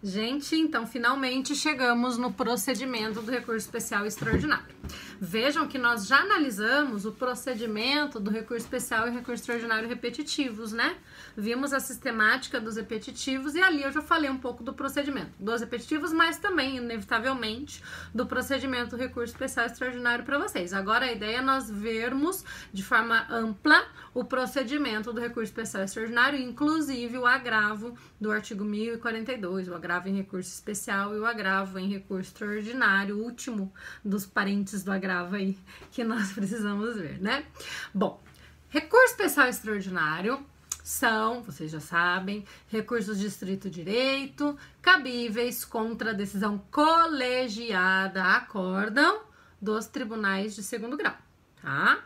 Gente, então finalmente chegamos no procedimento do recurso especial extraordinário. Vejam que nós já analisamos o procedimento do recurso especial e recurso extraordinário repetitivos, né? Vimos a sistemática dos repetitivos e ali eu já falei um pouco do procedimento dos repetitivos, mas também, inevitavelmente, do procedimento do recurso especial extraordinário para vocês. Agora a ideia é nós vermos de forma ampla o procedimento do recurso especial extraordinário, inclusive o agravo do artigo 1042, o agravo em recurso especial e o agravo em recurso extraordinário, o último dos parentes do agravo aí que nós precisamos ver, né? Bom, recurso especial extraordinário são, vocês já sabem, recursos de estrito direito, cabíveis contra a decisão colegiada, acórdão dos tribunais de segundo grau, tá?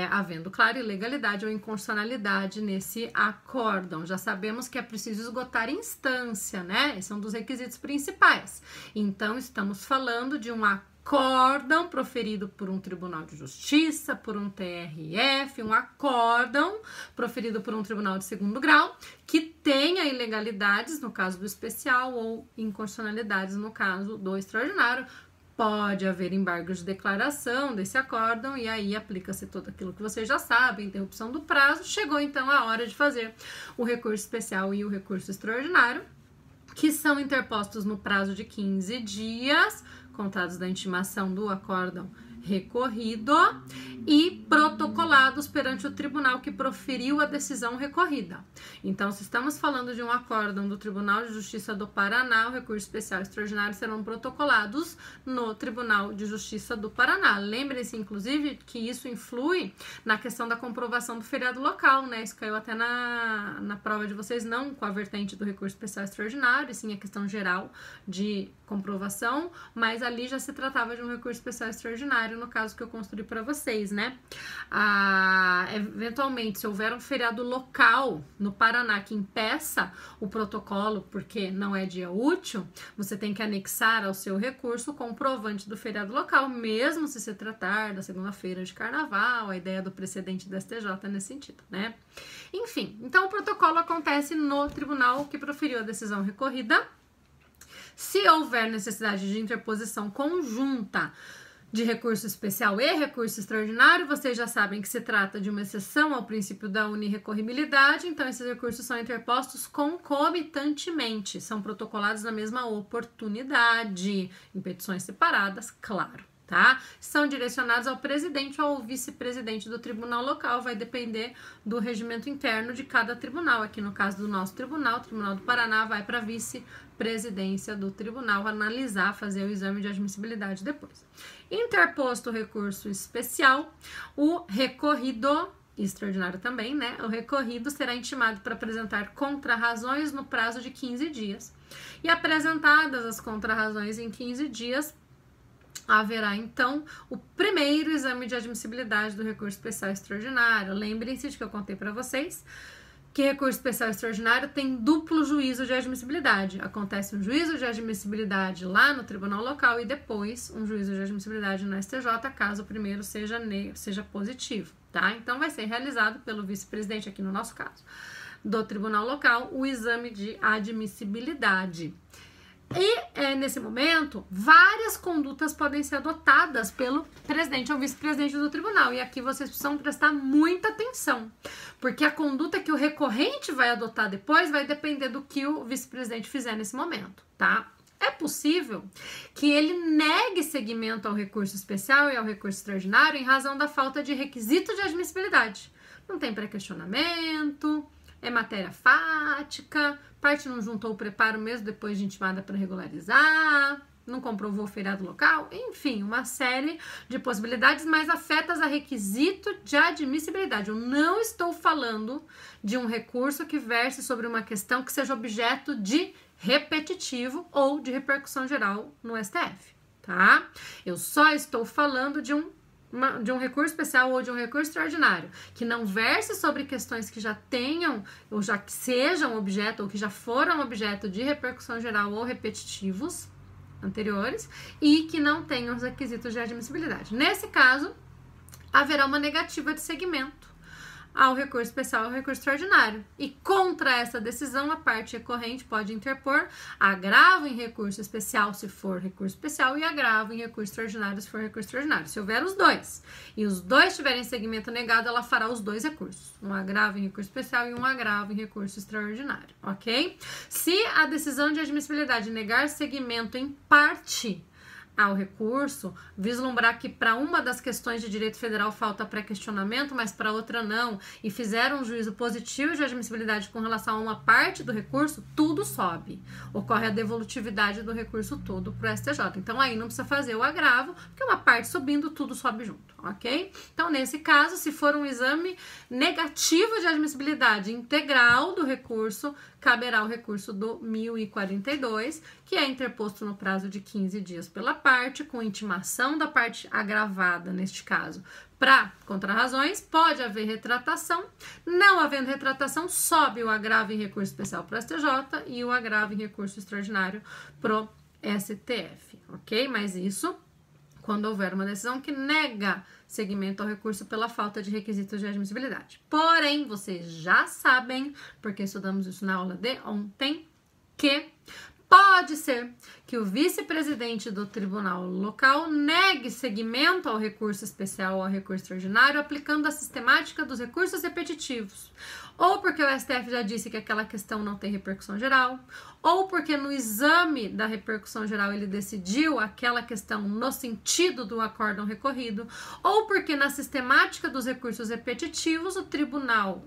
Havendo, claro, ilegalidade ou inconstitucionalidade nesse acórdão. Já sabemos que é preciso esgotar instância, né? Esse é um dos requisitos principais. Então, estamos falando de um acórdão proferido por um tribunal de justiça, por um TRF, um acórdão proferido por um tribunal de segundo grau, que tenha ilegalidades, no caso do especial, ou inconstitucionalidades, no caso do extraordinário. Pode haver embargos de declaração desse acórdão e aí aplica-se tudo aquilo que vocês já sabem, interrupção do prazo. Chegou então a hora de fazer o recurso especial e o recurso extraordinário, que são interpostos no prazo de 15 dias, contados da intimação do acórdão recorrido e protocolados perante o tribunal que proferiu a decisão recorrida. Então, se estamos falando de um acórdão do Tribunal de Justiça do Paraná, o recurso especial e extraordinário serão protocolados no Tribunal de Justiça do Paraná. Lembrem-se, inclusive, que isso influi na questão da comprovação do feriado local, né? Isso caiu até na prova de vocês, não com a vertente do recurso especial e extraordinário, e sim a questão geral de comprovação, mas ali já se tratava de um recurso especial e extraordinário, no caso que eu construí para vocês, né? Eventualmente, se houver um feriado local no Paraná que impeça o protocolo, porque não é dia útil, você tem que anexar ao seu recurso o comprovante do feriado local, mesmo se tratar da segunda-feira de carnaval, a ideia do precedente da STJ nesse sentido, né? Enfim, então o protocolo acontece no tribunal que proferiu a decisão recorrida. Se houver necessidade de interposição conjunta de recurso especial e recurso extraordinário, vocês já sabem que se trata de uma exceção ao princípio da unirrecorribilidade, então esses recursos são interpostos concomitantemente, são protocolados na mesma oportunidade, em petições separadas, claro. Tá? São direcionados ao presidente ou ao vice-presidente do tribunal local, vai depender do regimento interno de cada tribunal. Aqui no caso do nosso tribunal, o Tribunal do Paraná vai para a vice-presidência do tribunal analisar, fazer o exame de admissibilidade depois. Interposto o recurso especial, o recorrido, extraordinário também, né? O recorrido será intimado para apresentar contrarrazões no prazo de 15 dias. E apresentadas as contrarrazões em 15 dias, haverá, então, o primeiro exame de admissibilidade do recurso especial extraordinário. Lembrem-se de que eu contei para vocês que recurso especial extraordinário tem duplo juízo de admissibilidade. Acontece um juízo de admissibilidade lá no tribunal local e depois um juízo de admissibilidade no STJ, caso o primeiro seja positivo, tá? Então, vai ser realizado pelo vice-presidente, aqui no nosso caso, do tribunal local, o exame de admissibilidade. E, nesse momento, várias condutas podem ser adotadas pelo presidente ou vice-presidente do tribunal. E aqui vocês precisam prestar muita atenção, porque a conduta que o recorrente vai adotar depois vai depender do que o vice-presidente fizer nesse momento, tá? É possível que ele negue seguimento ao recurso especial e ao recurso extraordinário em razão da falta de requisito de admissibilidade. Não tem pré-questionamento, é matéria fática, parte não juntou o preparo mesmo depois de intimada para regularizar, não comprovou o feriado local, enfim, uma série de possibilidades, mas afetas a requisito de admissibilidade. Eu não estou falando de um recurso que verse sobre uma questão que seja objeto de repetitivo ou de repercussão geral no STF, tá? Eu só estou falando de um recurso especial ou de um recurso extraordinário, que não verse sobre questões que já tenham, ou já que sejam objeto, ou que já foram objeto de repercussão geral ou repetitivos anteriores, e que não tenham os requisitos de admissibilidade. Nesse caso, haverá uma negativa de seguimento ao recurso especial e ao recurso extraordinário. E contra essa decisão, a parte recorrente pode interpor agravo em recurso especial se for recurso especial e agravo em recurso extraordinário se for recurso extraordinário. Se houver os dois e os dois tiverem segmento negado, ela fará os dois recursos, um agravo em recurso especial e um agravo em recurso extraordinário, ok? Se a decisão de admissibilidade negar segmento em parte ao recurso, vislumbrar que para uma das questões de direito federal falta pré-questionamento, mas para outra não, e fizeram um juízo positivo de admissibilidade com relação a uma parte do recurso, tudo sobe. Ocorre a devolutividade do recurso todo para o STJ. Então aí não precisa fazer o agravo, porque uma parte subindo, tudo sobe junto, ok? Então nesse caso, se for um exame negativo de admissibilidade integral do recurso, caberá o recurso do 1042, que é interposto no prazo de 15 dias pela parte, com intimação da parte agravada, neste caso, para contrarrazões. Pode haver retratação. Não havendo retratação, sobe o agravo em recurso especial para o STJ e o agravo em recurso extraordinário para o STF, ok? Mas isso quando houver uma decisão que nega segmento ao recurso pela falta de requisitos de admissibilidade. Porém, vocês já sabem, porque estudamos isso na aula de ontem, que pode ser que o vice-presidente do tribunal local negue segmento ao recurso especial ou ao recurso extraordinário aplicando a sistemática dos recursos repetitivos. Ou porque o STF já disse que aquela questão não tem repercussão geral, ou porque no exame da repercussão geral ele decidiu aquela questão no sentido do acórdão recorrido, ou porque na sistemática dos recursos repetitivos o Tribunal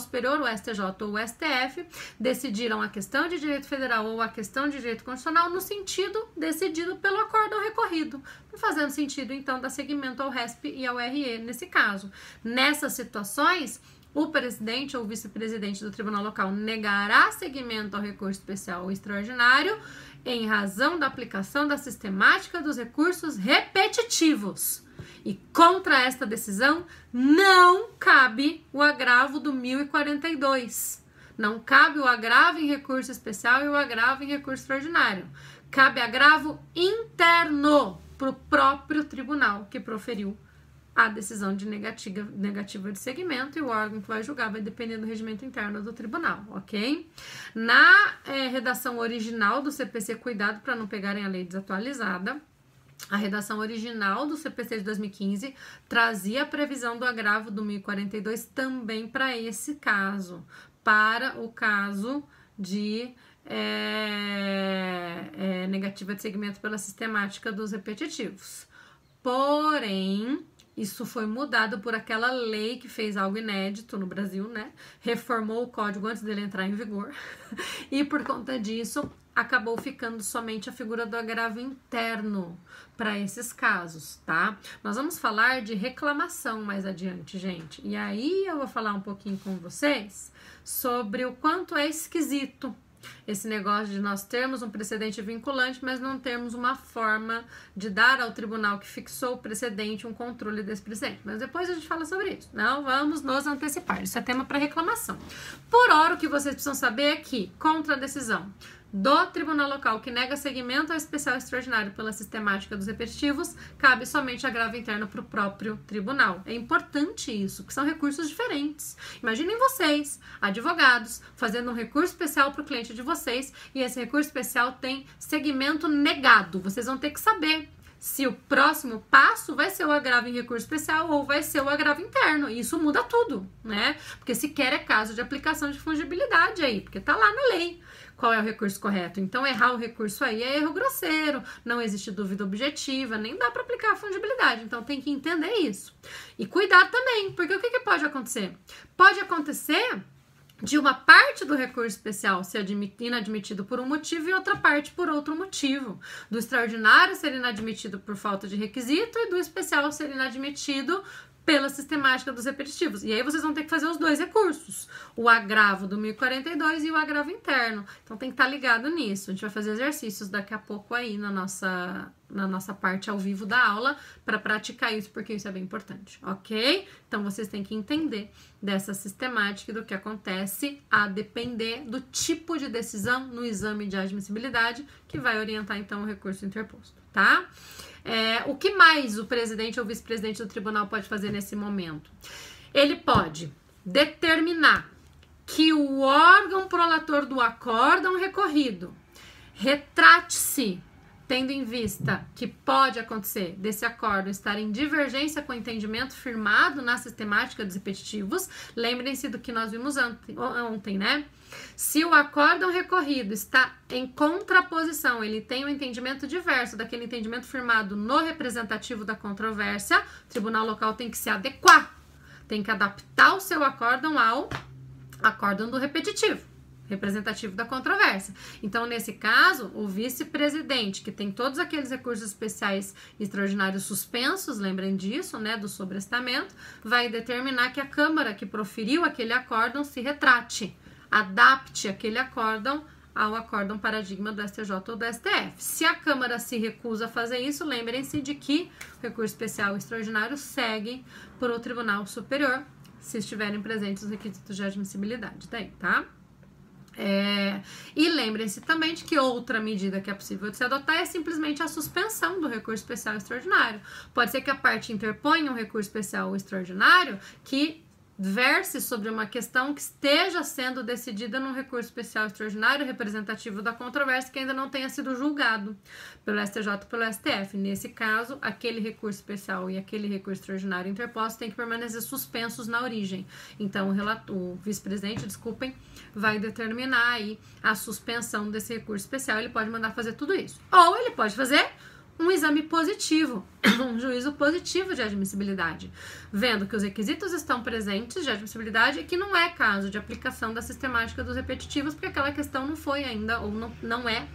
Superior, o STJ ou o STF, decidiram a questão de direito federal ou a questão de direito constitucional no sentido decidido pelo acórdão recorrido, fazendo sentido então dar seguimento ao RESP e ao RE nesse caso. Nessas situações, o presidente ou vice-presidente do tribunal local negará seguimento ao recurso especial ou extraordinário em razão da aplicação da sistemática dos recursos repetitivos. E contra esta decisão não cabe o agravo do 1042. Não cabe o agravo em recurso especial e o agravo em recurso extraordinário. Cabe agravo interno para o próprio tribunal que proferiu a decisão de negativa de segmento, e o órgão que vai julgar vai depender do regimento interno do tribunal, ok? Na redação original do CPC, cuidado para não pegarem a lei desatualizada, a redação original do CPC de 2015 trazia a previsão do agravo do 1042 também para esse caso, para o caso de negativa de segmento pela sistemática dos repetitivos. Porém, isso foi mudado por aquela lei que fez algo inédito no Brasil, né? Reformou o código antes dele entrar em vigor. E por conta disso, acabou ficando somente a figura do agravo interno para esses casos, tá? Nós vamos falar de reclamação mais adiante, gente. E aí eu vou falar um pouquinho com vocês sobre o quanto é esquisito esse negócio de nós termos um precedente vinculante, mas não termos uma forma de dar ao tribunal que fixou o precedente um controle desse precedente. Mas depois a gente fala sobre isso. Não vamos nos antecipar. Isso é tema para reclamação. Por hora, o que vocês precisam saber é que, contra a decisão do tribunal local que nega seguimento ao especial extraordinário pela sistemática dos repetitivos, cabe somente agravo interno para o próprio tribunal. É importante isso, porque são recursos diferentes. Imaginem vocês, advogados, fazendo um recurso especial para o cliente de vocês, e esse recurso especial tem segmento negado. Vocês vão ter que saber se o próximo passo vai ser o agravo em recurso especial ou vai ser o agravo interno. E isso muda tudo, né? Porque sequer é caso de aplicação de fungibilidade aí, porque tá lá na lei qual é o recurso correto. Então, errar o recurso aí é erro grosseiro, não existe dúvida objetiva, nem dá para aplicar a fungibilidade. Então, tem que entender isso. E cuidar também, porque o que pode acontecer? Pode acontecer de uma parte do recurso especial ser inadmitido por um motivo e outra parte por outro motivo. Do extraordinário ser inadmitido por falta de requisito e do especial ser inadmitido pela sistemática dos repetitivos. E aí vocês vão ter que fazer os dois recursos, o agravo do 1042 e o agravo interno. Então tem que estar ligado nisso. A gente vai fazer exercícios daqui a pouco aí na nossa parte ao vivo da aula para praticar isso, porque isso é bem importante, ok? Então vocês têm que entender dessa sistemática e do que acontece a depender do tipo de decisão no exame de admissibilidade que vai orientar então o recurso interposto, tá? O que mais o presidente ou vice-presidente do tribunal pode fazer nesse momento? Ele pode determinar que o órgão prolator do acórdão recorrido retrate-se, tendo em vista que pode acontecer desse acórdão estar em divergência com o entendimento firmado na sistemática dos repetitivos. Lembrem-se do que nós vimos ontem, né? Se o acórdão recorrido está em contraposição, ele tem um entendimento diverso daquele entendimento firmado no representativo da controvérsia, o tribunal local tem que se adequar, tem que adaptar o seu acórdão ao acórdão do repetitivo, representativo da controvérsia. Então, nesse caso, o vice-presidente, que tem todos aqueles recursos especiais e extraordinários suspensos, lembrem disso, né, do sobrestamento, vai determinar que a Câmara que proferiu aquele acórdão se retrate, adapte aquele acórdão ao acórdão paradigma do STJ ou do STF. Se a Câmara se recusa a fazer isso, lembrem-se de que o recurso especial e extraordinário segue para o Tribunal Superior, se estiverem presentes os requisitos de admissibilidade daí, tá? E lembrem-se também de que outra medida que é possível de se adotar é simplesmente a suspensão do recurso especial e extraordinário. Pode ser que a parte interponha um recurso especial ou extraordinário que verse sobre uma questão que esteja sendo decidida num recurso especial extraordinário representativo da controvérsia que ainda não tenha sido julgado pelo STJ ou pelo STF. Nesse caso, aquele recurso especial e aquele recurso extraordinário interposto têm que permanecer suspensos na origem. Então, o vice-presidente, vai determinar aí a suspensão desse recurso especial. Ele pode mandar fazer tudo isso. Ou ele pode fazer um exame positivo, um juízo positivo de admissibilidade, vendo que os requisitos estão presentes de admissibilidade e que não é caso de aplicação da sistemática dos repetitivos, porque aquela questão não foi ainda ou não é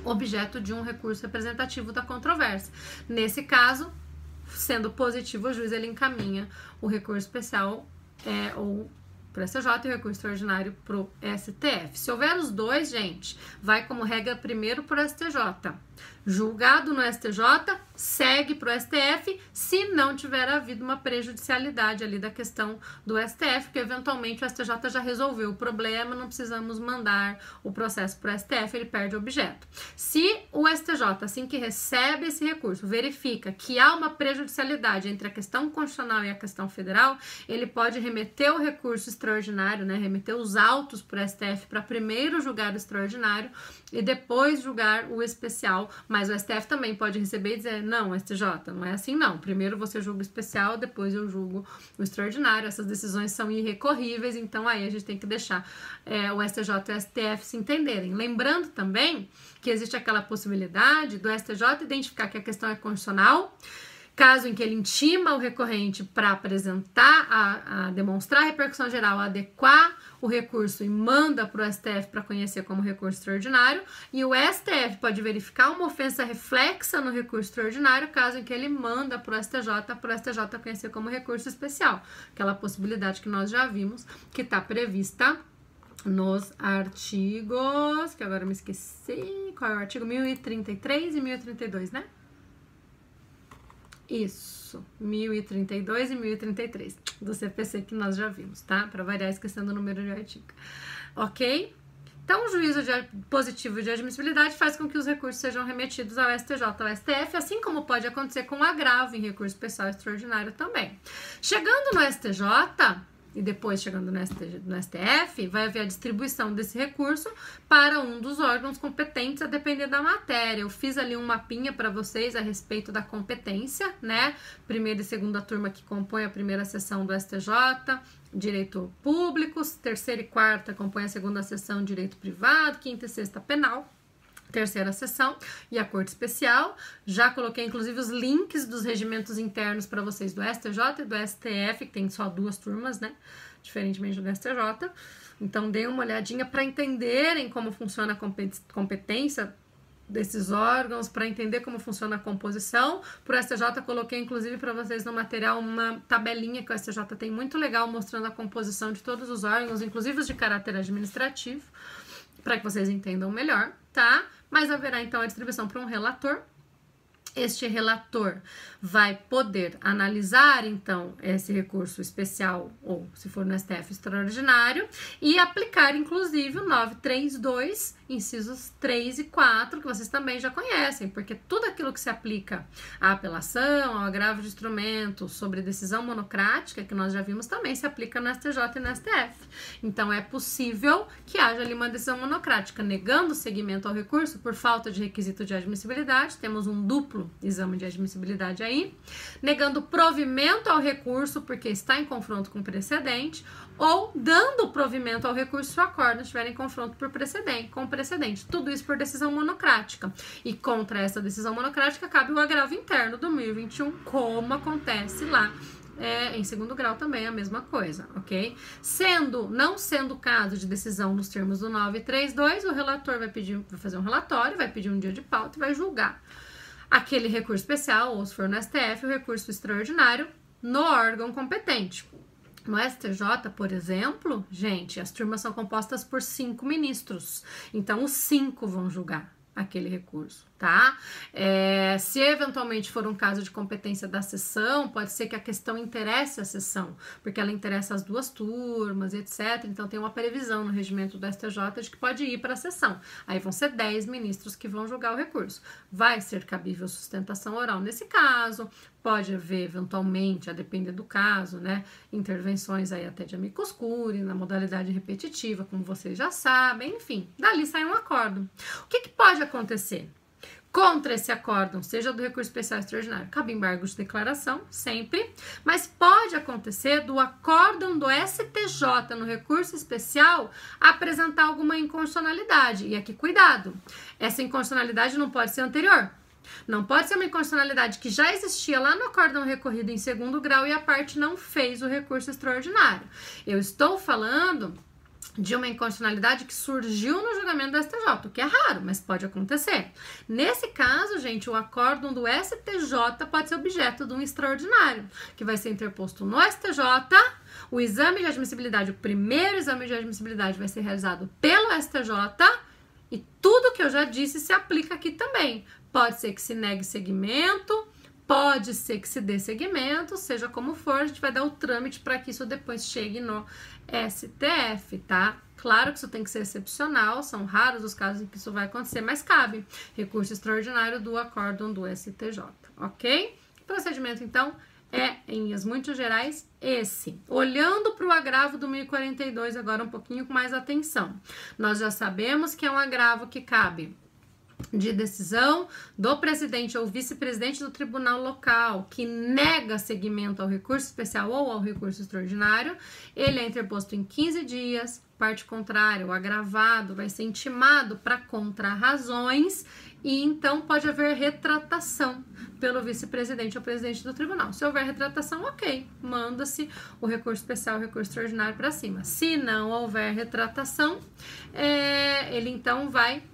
objeto de um recurso representativo da controvérsia. Nesse caso, sendo positivo, o juiz ele encaminha o recurso especial ou para o STJ e o recurso extraordinário para o STF. Se houver os dois, gente, vai como regra primeiro para o STJ. Julgado no STJ, segue para o STF, se não tiver havido uma prejudicialidade ali da questão do STF, porque eventualmente o STJ já resolveu o problema, não precisamos mandar o processo para o STF, ele perde o objeto. Se o STJ, assim que recebe esse recurso, verifica que há uma prejudicialidade entre a questão constitucional e a questão federal, ele pode remeter o recurso extraordinário, né, remeter os autos para o STF para primeiro julgar o extraordinário e depois julgar o especial, mas o STF também pode receber e dizer, não, STJ, não é assim não, primeiro você julga o especial, depois eu julgo o extraordinário, essas decisões são irrecorríveis, então aí a gente tem que deixar o STJ e o STF se entenderem. Lembrando também que existe aquela possibilidade do STJ identificar que a questão é constitucional, caso em que ele intima o recorrente para apresentar, a demonstrar a repercussão geral, adequar o recurso e manda para o STF para conhecer como recurso extraordinário, e o STF pode verificar uma ofensa reflexa no recurso extraordinário, caso em que ele manda para o STJ conhecer como recurso especial. Aquela possibilidade que nós já vimos, que está prevista nos artigos, que agora eu me esqueci, qual é o artigo? 1033 e 1032, né? Isso, 1032 e 1033 do CPC que nós já vimos, tá? Para variar, esquecendo o número de artigo. Ok? Então, o juízo positivo de admissibilidade faz com que os recursos sejam remetidos ao STJ, ao STF, assim como pode acontecer com agravo em recurso especial extraordinário também. Chegando no STJ, e depois chegando no STF, vai haver a distribuição desse recurso para um dos órgãos competentes a depender da matéria. Eu fiz ali um mapinha para vocês a respeito da competência, né? Primeira e segunda turma que compõe a primeira sessão do STJ, direito público, terceira e quarta compõe a segunda sessão, direito privado, quinta e sexta penal, terceira sessão e a Corte Especial. Já coloquei, inclusive, os links dos regimentos internos para vocês do STJ e do STF, que tem só 2 turmas, né? Diferentemente do STJ. Então, deem uma olhadinha para entenderem como funciona a competência desses órgãos, para entender como funciona a composição. Para o STJ, coloquei, inclusive, para vocês no material uma tabelinha que o STJ tem muito legal, mostrando a composição de todos os órgãos, inclusive os de caráter administrativo, para que vocês entendam melhor, tá? Mas haverá, então, a distribuição para um relator Este relator vai poder analisar, então, esse recurso especial, ou se for no STF extraordinário, e aplicar, inclusive, o 932, incisos 3 e 4, que vocês também já conhecem, porque tudo aquilo que se aplica à apelação, ao agravo de instrumento, sobre decisão monocrática, que nós já vimos, também se aplica no STJ e no STF. Então, é possível que haja ali uma decisão monocrática negando seguimento ao recurso por falta de requisito de admissibilidade, temos um duplo exame de admissibilidade aí, negando provimento ao recurso porque está em confronto com precedente, ou dando provimento ao recurso se o acórdão estiver em confronto com precedente. Tudo isso por decisão monocrática. E contra essa decisão monocrática cabe o agravo interno do 1021, como acontece lá. Em segundo grau também é a mesma coisa, ok? Não sendo caso de decisão nos termos do 932, o relator vai fazer um relatório, vai pedir um dia de pauta e vai julgar aquele recurso especial, ou se for no STF, o recurso extraordinário no órgão competente. No STJ, por exemplo, gente, as turmas são compostas por 5 ministros, então os 5 vão julgar aquele recurso, tá? Se eventualmente for um caso de competência da sessão, pode ser que a questão interesse a sessão, porque ela interessa as duas turmas, etc. Então tem uma previsão no regimento do STJ de que pode ir para a sessão. Aí vão ser 10 ministros que vão julgar o recurso. Vai ser cabível sustentação oral nesse caso, pode haver eventualmente, a depender do caso, né, intervenções aí até de amicus curiae, na modalidade repetitiva, como vocês já sabem, enfim, dali sai um acórdão. O que pode acontecer? Contra esse acórdão, seja do recurso especial extraordinário, cabe embargo de declaração, sempre, mas pode acontecer do acórdão do STJ no recurso especial apresentar alguma inconstitucionalidade. E aqui, cuidado, essa inconstitucionalidade não pode ser anterior. Não pode ser uma inconstitucionalidade que já existia lá no acórdão recorrido em segundo grau e a parte não fez o recurso extraordinário. Eu estou falando de uma inconstitucionalidade que surgiu no julgamento do STJ, o que é raro, mas pode acontecer. Nesse caso, gente, o acórdão do STJ pode ser objeto de um extraordinário, que vai ser interposto no STJ. O exame de admissibilidade, o primeiro exame de admissibilidade vai ser realizado pelo STJ e tudo que eu já disse se aplica aqui também. Pode ser que se negue seguimento, pode ser que se dê seguimento, seja como for, a gente vai dar o trâmite para que isso depois chegue no STF, tá? Claro que isso tem que ser excepcional, são raros os casos em que isso vai acontecer, mas cabe recurso extraordinário do acórdão do STJ, ok? O procedimento, então, em linhas muito gerais, esse. Olhando para o agravo do 1042 agora um pouquinho com mais atenção. Nós já sabemos que é um agravo que cabe de decisão do presidente ou vice-presidente do tribunal local que nega seguimento ao recurso especial ou ao recurso extraordinário, ele é interposto em 15 dias, parte contrária, o agravado vai ser intimado para contrarrazões e então pode haver retratação pelo vice-presidente ou presidente do tribunal. Se houver retratação, ok, manda-se o recurso especial, o recurso extraordinário para cima. Se não houver retratação, ele então vai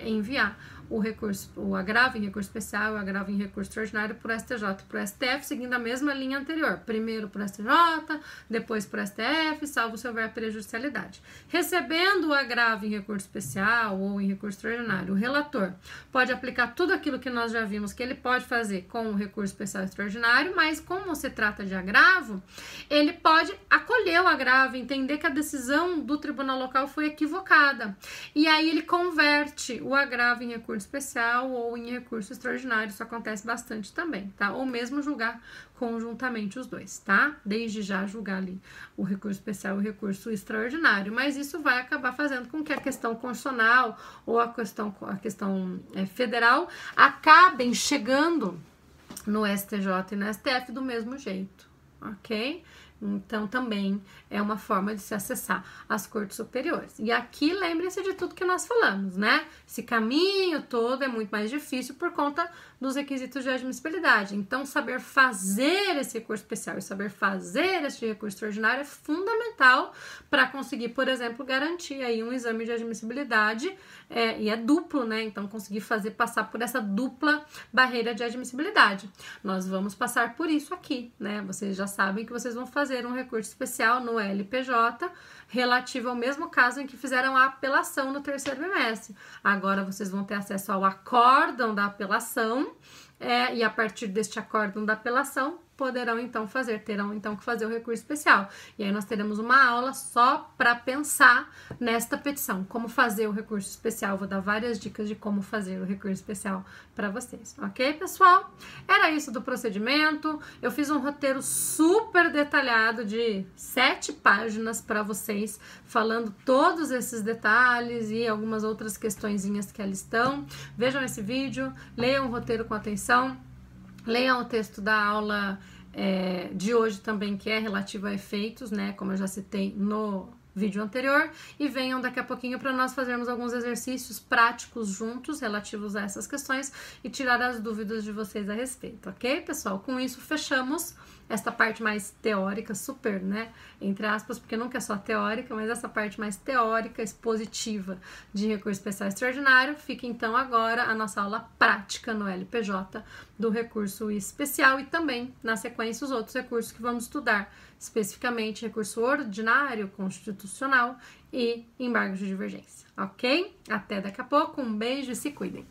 enviar o recurso, o agravo em recurso especial, o agravo em recurso extraordinário para o STJ e para o STF, seguindo a mesma linha anterior. Primeiro para o STJ, depois para o STF, salvo se houver prejudicialidade. Recebendo o agravo em recurso especial ou em recurso extraordinário, o relator pode aplicar tudo aquilo que nós já vimos que ele pode fazer com o recurso especial extraordinário, mas como se trata de agravo, ele pode acolher o agravo, entender que a decisão do tribunal local foi equivocada. E aí ele converte o agravo em recurso especial ou em recurso extraordinário, isso acontece bastante também, tá? Ou mesmo julgar conjuntamente os dois, tá? Desde já julgar ali o recurso especial e o recurso extraordinário, mas isso vai acabar fazendo com que a questão constitucional ou a questão federal acabem chegando no STJ e no STF do mesmo jeito, ok? Então, também é uma forma de se acessar as cortes superiores. E aqui, lembre-se de tudo que nós falamos, né? Esse caminho todo é muito mais difícil por conta dos requisitos de admissibilidade. Então, saber fazer esse recurso especial e saber fazer esse recurso extraordinário é fundamental para conseguir, por exemplo, garantir aí um exame de admissibilidade e é duplo, né? Então, conseguir passar por essa dupla barreira de admissibilidade. Nós vamos passar por isso aqui, né? Vocês já sabem que vocês vão fazer fazer um recurso especial no LPJ relativo ao mesmo caso em que fizeram a apelação no terceiro bimestre. Agora vocês vão ter acesso ao acórdão da apelação e a partir deste acórdão da apelação terão então que fazer o recurso especial. E aí nós teremos uma aula só para pensar nesta petição, como fazer o recurso especial. Vou dar várias dicas de como fazer o recurso especial para vocês, ok, pessoal? Era isso do procedimento. Eu fiz um roteiro super detalhado de 7 páginas para vocês, falando todos esses detalhes e algumas outras questõezinhas que ali estão. Vejam esse vídeo, leiam o roteiro com atenção. Leiam o texto da aula de hoje também, que é relativo a efeitos, né? Como eu já citei no vídeo anterior. E venham daqui a pouquinho para nós fazermos alguns exercícios práticos juntos relativos a essas questões e tirar as dúvidas de vocês a respeito, ok, pessoal? Com isso, fechamos esta parte mais teórica, super, né? Entre aspas, porque nunca é só teórica, mas essa parte mais teórica, expositiva de recurso especial extraordinário. Fica então agora a nossa aula prática no LPJ do recurso especial e também, na sequência, os outros recursos que vamos estudar, especificamente recurso ordinário, constitucional e embargo de divergência, ok? Até daqui a pouco, um beijo e se cuidem!